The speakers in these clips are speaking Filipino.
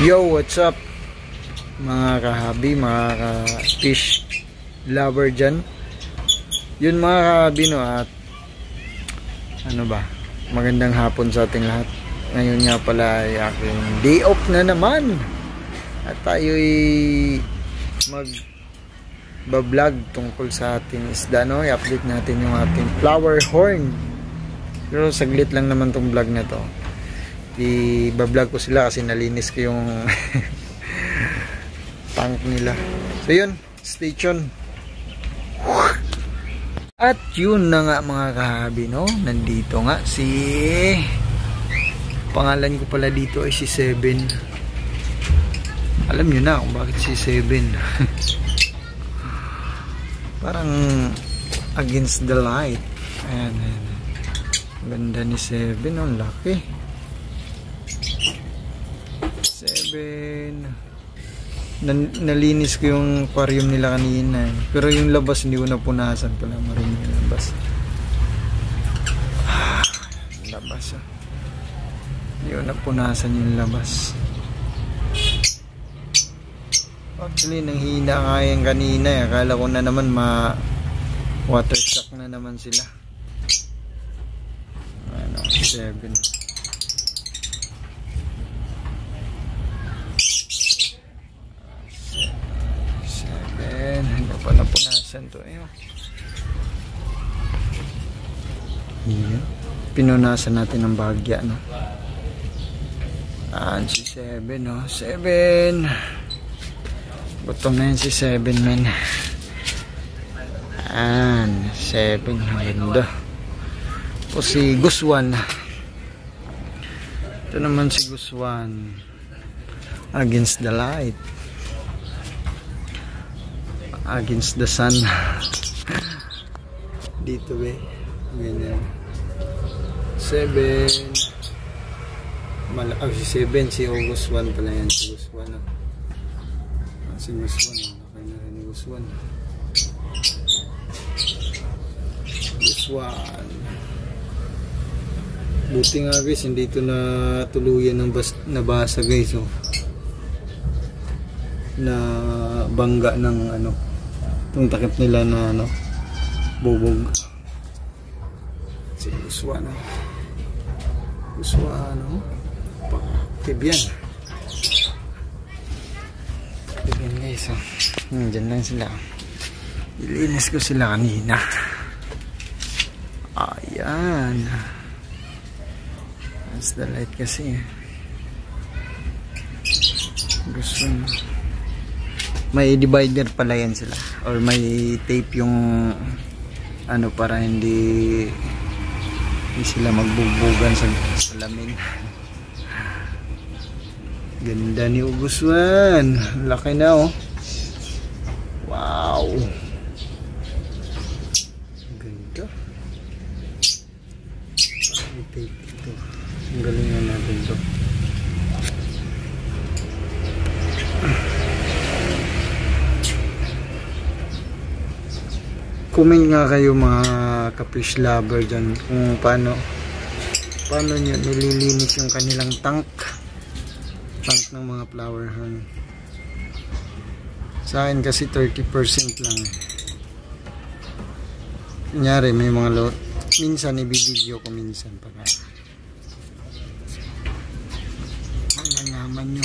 Yo, what's up mga kahabi, mga ka-fish lover dyan. Yun mga kahabi, no, at ano ba, magandang hapon sa ating lahat. Ngayon nga pala ay aking day off na naman, at tayo'y mag-vlog tungkol sa ating isda, no? I-update natin yung ating flower horn. Pero saglit lang naman tong vlog na to. I-vlog ko sila kasi nalinis ko yung tank nila. So yun, stay tuned. At yun na nga mga kahabi, no? Nandito nga si, pangalan ko pala dito ay si Seven. Alam nyo na kung bakit si Seven. Parang against the light. Ayan, ayan. Ganda ni Seven, ang laki. Seven. Nalinis ko yung aquarium nila kanina, pero yung labas hindi ko napunasan pala. Marumi yung labas. Labas, hindi ko napunasan yung labas. Actually nanghina nga yan kanina, akala ko na naman water shock na naman sila. Ano, Seven. Hindi pa napunasan to. Ayun. Ayan. Pinunasan natin ng bahagya, no? Si Seven, no? Seven. Gutom na yun si Seven, man. Seven. Ganda. O si Guswan. Ito naman si Guswan. Against the light. Against the sun. Dito be. Ganyan. Seven. Si Seven, si August 1 pala yan. Si August 1. Si August 1. Laki na rin ni August 1. August 1. Buti nga guys, hindi ito na tuluyan ng nabasa guys. Oh. Na bangga ng ano, itong takip nila na ano, bubog. Si Uswano. Uswano. Tibyan. Tibyan guys. Diyan lang sila. Ilinis ko sila kanina. Ayan. That's the light kasi. Gusto mo. May divider pala yan sila, or may tape yung ano para hindi sila magbugbugan sa salamin. Ganda ni Uguswan, laki na oh. Wow, ganda. May tape ito, ang galingan natin to. Comment nga kayo mga ka-fish lover dyan kung paano nyo nililinis yung kanilang tank ng mga flower horn. Sa akin kasi 30% lang. Kunyari may mga minsan ibibideo ko minsan pag naman nyo.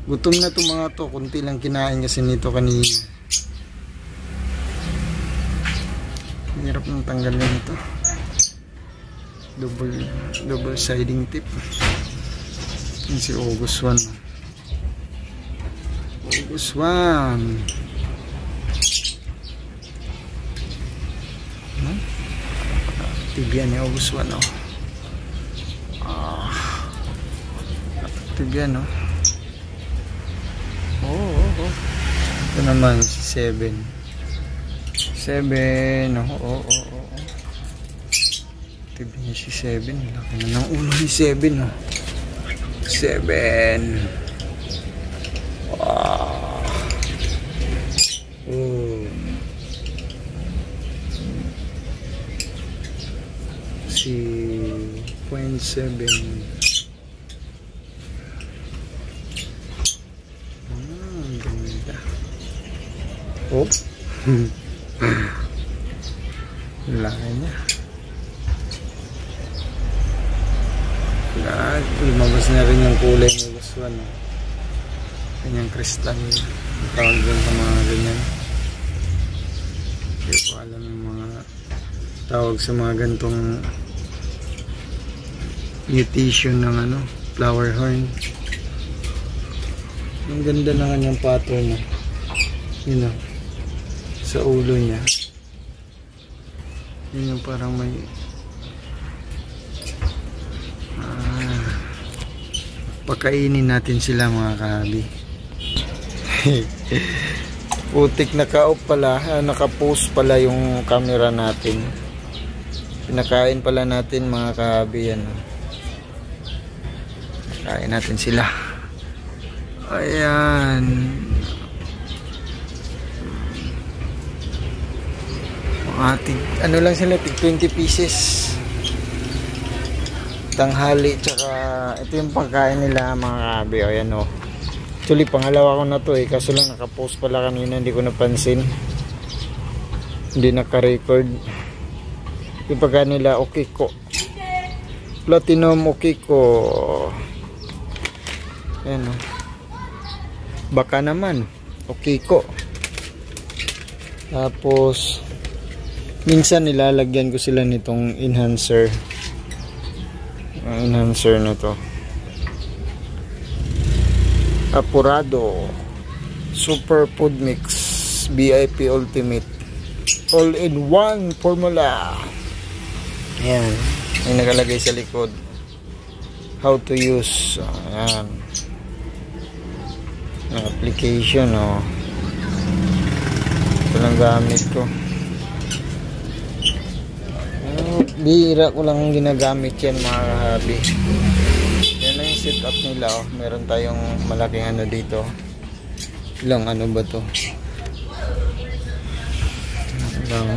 Gutom na to mga to, kunti lang kinain kasi nito kanina. Hirap nang tanggalin ito. Double siding tip. Yan si August 1. August 1. Tibyan ni August 1, oh. Tibyan, oh. Oh. Ito naman si Seven. Seven, oh. Tibi niya si Seven. Laki na ng ulo ni Seven, oh. Seven. Wow. Oh. Si 0.7. Oh. Laki niya. Lumabas na rin yung kulay ng gustuhan. Kanyang kristal. Tawag doon sa mga ganyan. Hindi ko alam yung mga tawag sa mga gantong mutation ng ano, flower horn. Ang ganda na kanyang pattern. Yun o. Sa ulo niya. Yun yung parang may pakainin natin sila mga kahabi. Putik naka-off pala, naka-post pala yung camera natin. Pinakain pala natin mga kahabi yan. Kain natin sila. Ayan. Ano lang sila, 20 pieces. Tanghali, tsaka ito yung pagkain nila mga kahabi. O yan o. Actually pangalawa ko na to eh, kaso lang nakapost pala kanina, hindi ko napansin, hindi naka-record. Yung pagkain nila Okiko, Platinum Okiko. Ayan o. Baka naman Okiko. Tapos minsan nilalagyan ko sila nitong enhancer. Enhancer na to, Apurado Super Food Mix BIP Ultimate All-in-One Formula. Ayan, may nakalagay sa likod how to use. Ayan, application o. Ito lang gamit ko. Bihira ko lang ginagamit yan mga kahabi. Yan lang yung setup nila oh. Meron tayong malaking ano dito. Ilang ano ba to? Ilang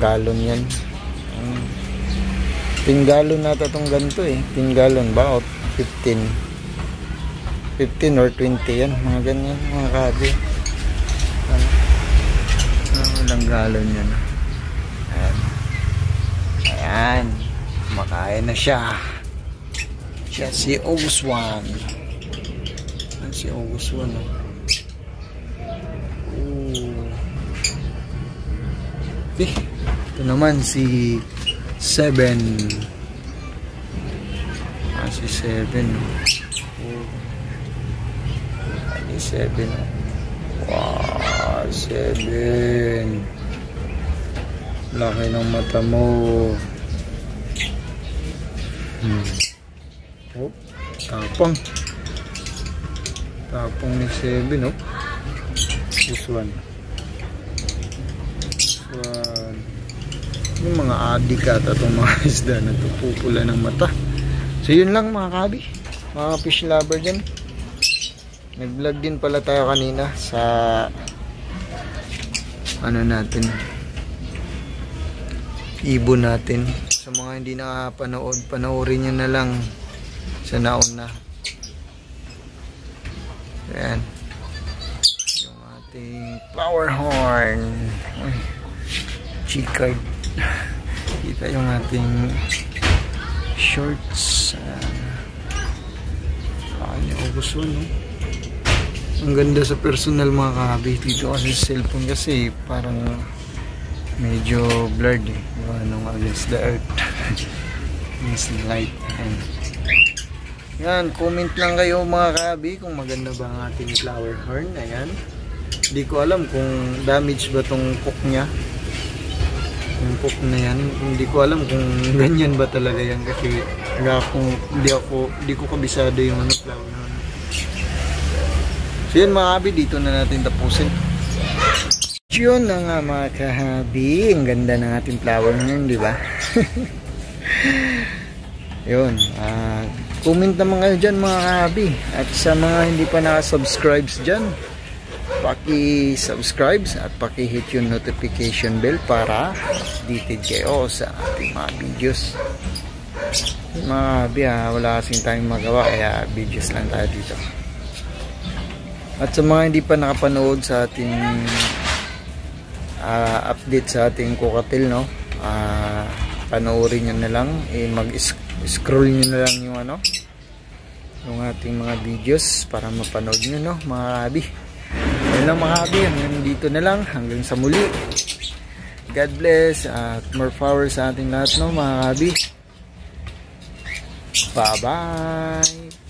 galon yan. 10 galon nata tong ganito eh. 10 galon ba? O 15 or 20 yan. Mga ganyan mga kahabi. Ilang galon yan. Ayan. Ayan, makain na siya. Siya si August 1. Si August 1 oh. Ito naman si 7. Si 7 si 7. Wow, 7. Laki ng mata mo. Oh, tapang ni 7 oh. This one. Yung mga adik ata itong mga isda na ito, pupula ng mata. So yun lang mga kabi, mga fish lover dyan. Nag vlog din pala tayo kanina sa ano natin, ibon natin. Sa mga hindi nakapanood, panoorin nyo na lang sa nauna. Ayan, yung ating flower horn. G-card. Kita yung ating shorts. Yung August 1 no? Ang ganda sa personal mga kahabi. Dito kasi sa cellphone kasi parang medyo blurred eh. Yung against the earth. Against the light. Yan, comment lang kayo mga kahabi kung maganda ba ang ating flower horn. Ayan. Hindi ko alam kung damage ba tong cook niya. Yung cook na yan. Hindi ko alam kung ganyan ba talaga yan. Kasi hindi ko kabisado yung ano, flower horn. So yun mga kahabi, dito na natin tapusin. Yun na nga mga kahabi, ang ganda ng ating flower horn, di ba? Yun, comment naman kayo dyan mga kahabi. At sa mga hindi pa nakasubscribes dyan, paki-subscribe at paki-hit yung notification bell para updated kayo sa ating mga videos. Mga kahabi, wala kasing tayong magawa, kaya videos lang tayo dito. At sa mga hindi pa nakapanood sa ating update sa ating kukatil, no? Panoorin nyo na lang, mag-scroll nyo na lang yung yung ating mga videos para mapanood nyo, no, mga kahabi. Yan lang mga kahabi, hanggang dito na lang, hanggang sa muli. God bless at more power sa ating lahat, no, mga kahabi. Bye bye.